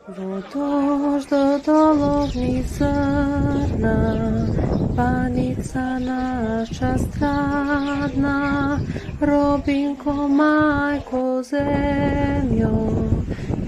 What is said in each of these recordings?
Wodoż do dolowni zrna, Panica nasza stradna, Robinko, majko zemio,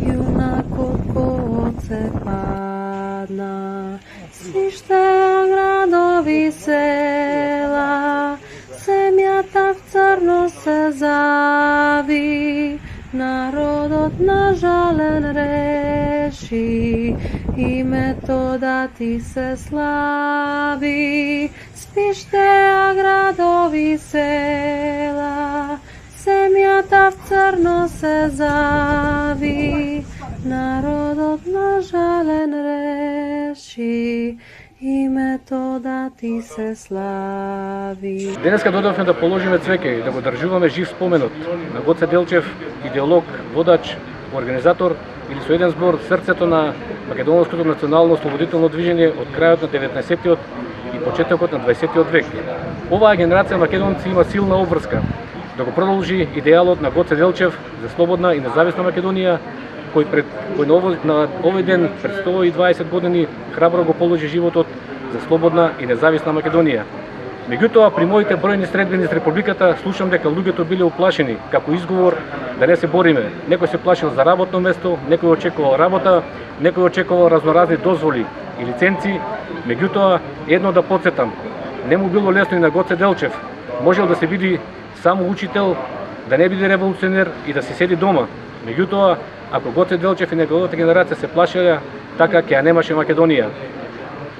Junako koce padna. Svište gradovi sela, Semjata v crno se zavi, narod od nažalen reši, i metoda ti se slavi. Spište, a gradovi sela, semjata v crno se zavi, narod od nažalen reši, i metoda ti se slavi. Денеска дојдовме да положиме цвеќе и да го држуваме жив споменот на Гоце Делчев, идеолог, водач, организатор или со еден збор срцето на македонското национално ослободително движење од крајот на 19-тиот и почетокот на 20-тиот век. Оваа генерација македонци има силна обврска да го продолжи идеалот на Гоце Делчев за слободна и независна Македонија, кој на овој ден пред 120 години храбро го положи животот за слободна и независна Македонија. Меѓутоа, при моите бројни средбени из Републиката слушам дека луѓето биле уплашени како изговор да не се бориме. Некој се плашил за работно место, некој очекувал работа, некој очекувал разноразни дозволи и лиценци. Меѓутоа, едно да потсетам, не му било лесно и на Гоце Делчев. Можел да се биде само учител, да не биде револуционер и да се седи дома. Меѓутоа, ако Гоце Делчев и неговата генерација се плашеја, така ќе ја немаше Македонија.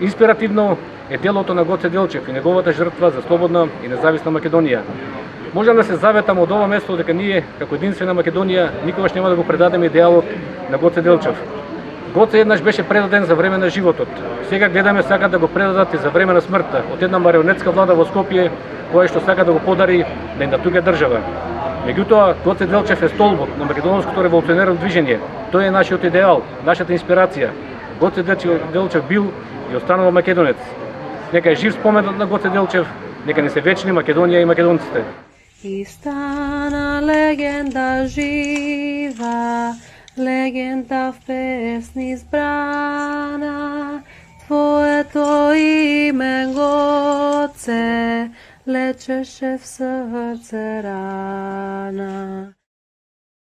Инспиративно е делото на Гоце Делчев и неговата жртва за слободна и независна Македонија. Можам да се заветам од ова место дека ние, како единствена Македонија, никогаш нема да го предадеме идеалот на Гоце Делчев. Гоце еднаш беше предаден за време на животот. Сега гледаме сака да го предадат и за време на смртта од една марионетска влада во Скопје, која што сака да го подари на една туга држава. Меѓутоа, Гоце Делчев е столбот на македонското револуционерно движење. Тој е нашиот идеал, нашата инспирација. Гоце Делчев бил и останал македонец. Нека е жив споменот на Гоце Делчев, нека не се вечни Македонија и македонците. И стана легенда жива, легенда в песни збрана, Твоето име, Гоце, лечеше в срце рана.